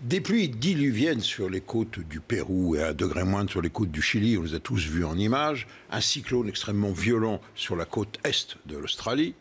Des pluies diluviennes sur les côtes du Pérou et à 1 degré moindre sur les côtes du Chili, on les a tous vues en images, un cyclone extrêmement violent sur la côte est de l'Australie.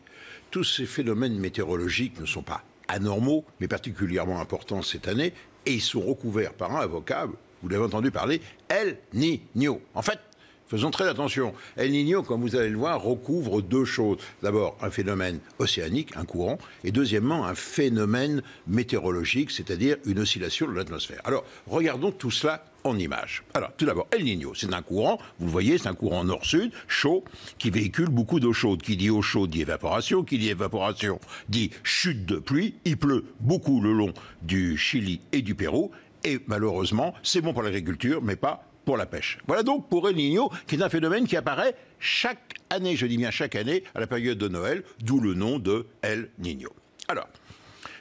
Tous ces phénomènes météorologiques ne sont pas anormaux, mais particulièrement importants cette année, et ils sont recouverts par un vocable, vous l'avez entendu parler, El Niño. En fait, faisons très attention. El Niño, comme vous allez le voir, recouvre deux choses. D'abord, un phénomène océanique, un courant, et deuxièmement, un phénomène météorologique, c'est-à-dire une oscillation de l'atmosphère. Alors, regardons tout cela en images. Alors, tout d'abord, El Niño, c'est un courant, vous le voyez, c'est un courant nord-sud, chaud, qui véhicule beaucoup d'eau chaude. Qui dit eau chaude dit évaporation, qui dit évaporation dit chute de pluie. Il pleut beaucoup le long du Chili et du Pérou, et malheureusement, c'est bon pour l'agriculture, mais pas pour la pêche. Voilà donc pour El Niño, qui est un phénomène qui apparaît chaque année, je dis bien chaque année, à la période de Noël, d'où le nom de El Niño. Alors,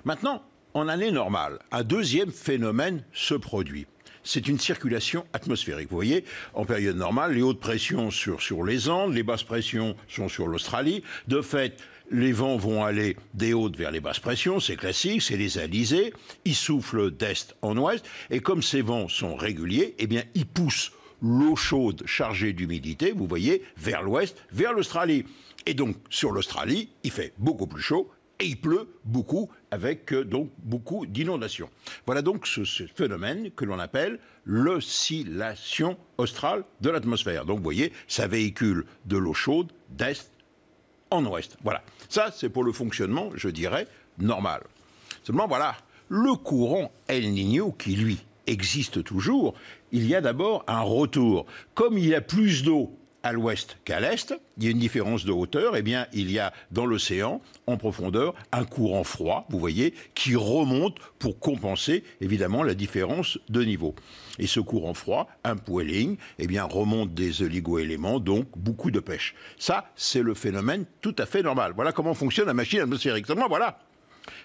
maintenant, en année normale, un deuxième phénomène se produit. C'est une circulation atmosphérique. Vous voyez, en période normale, les hautes pressions sur les Andes, les basses pressions sont sur l'Australie. De fait, les vents vont aller des hautes vers les basses pressions, c'est classique, c'est les alizés. Ils soufflent d'est en ouest, et comme ces vents sont réguliers, eh bien, ils poussent l'eau chaude chargée d'humidité, vous voyez, vers l'ouest, vers l'Australie. Et donc, sur l'Australie, il fait beaucoup plus chaud, et il pleut beaucoup, avec donc beaucoup d'inondations. Voilà donc ce phénomène que l'on appelle l'oscillation australe de l'atmosphère. Donc vous voyez, ça véhicule de l'eau chaude d'est en ouest. Voilà. Ça, c'est pour le fonctionnement, je dirais, normal. Seulement, voilà, le courant El Niño, qui lui existe toujours, il y a d'abord un retour. Comme il y a plus d'eau à l'ouest qu'à l'est, il y a une différence de hauteur, eh bien, il y a dans l'océan, en profondeur, un courant froid, vous voyez, qui remonte pour compenser, évidemment, la différence de niveau. Et ce courant froid, upwelling, eh bien, remonte des oligo-éléments, donc beaucoup de pêche. Ça, c'est le phénomène tout à fait normal. Voilà comment fonctionne la machine atmosphérique. Seulement, voilà.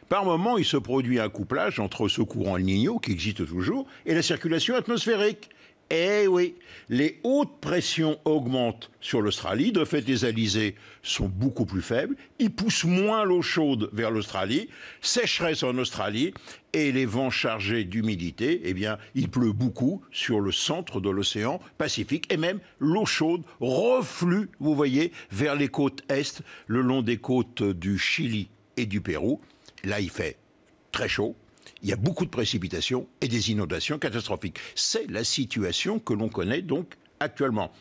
Par moment, il se produit un couplage entre ce courant El Niño, qui existe toujours, et la circulation atmosphérique. Eh oui, les hautes pressions augmentent sur l'Australie, de fait les alizés sont beaucoup plus faibles, ils poussent moins l'eau chaude vers l'Australie, sécheresse en Australie, et les vents chargés d'humidité, eh bien, il pleut beaucoup sur le centre de l'océan Pacifique, et même l'eau chaude reflue, vous voyez, vers les côtes est, le long des côtes du Chili et du Pérou. Là, il fait très chaud. Il y a beaucoup de précipitations et des inondations catastrophiques. C'est la situation que l'on connaît donc actuellement.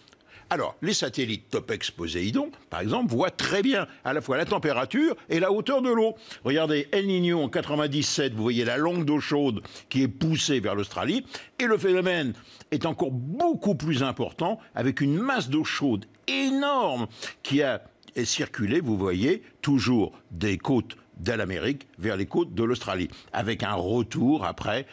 Alors, les satellites Topex Poséidon, par exemple, voient très bien à la fois la température et la hauteur de l'eau. Regardez, El Niño en 97, vous voyez la langue d'eau chaude qui est poussée vers l'Australie, et le phénomène est encore beaucoup plus important, avec une masse d'eau chaude énorme qui a circulé, vous voyez, toujours des côtes de l'Amérique vers les côtes de l'Australie, avec un retour après,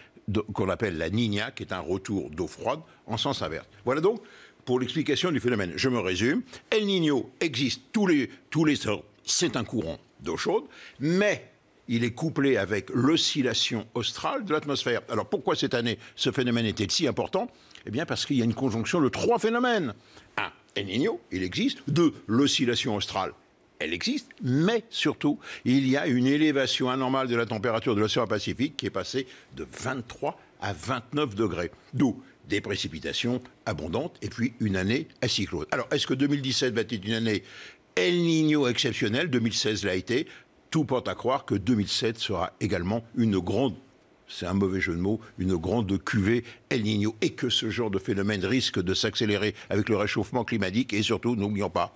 qu'on appelle la Niña, qui est un retour d'eau froide en sens inverse. Voilà donc pour l'explication du phénomène. Je me résume, El Niño existe tous les ans, c'est un courant d'eau chaude, mais il est couplé avec l'oscillation australe de l'atmosphère. Alors pourquoi cette année ce phénomène était si important? Eh bien parce qu'il y a une conjonction de trois phénomènes. Un, El Niño, il existe. Deux, l'oscillation australe, elle existe, mais surtout, il y a une élévation anormale de la température de l'océan Pacifique qui est passée de 23 à 29 degrés. D'où des précipitations abondantes et puis une année à cyclone. Alors, est-ce que 2017 va être une année El Niño exceptionnelle? 2016 l'a été. Tout porte à croire que 2007 sera également une grande, c'est un mauvais jeu de mots, une grande cuvée El Niño, et que ce genre de phénomène risque de s'accélérer avec le réchauffement climatique. Et surtout, n'oublions pas,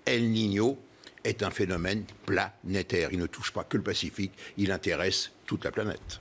El Niño est un phénomène planétaire. Il ne touche pas que le Pacifique, il intéresse toute la planète.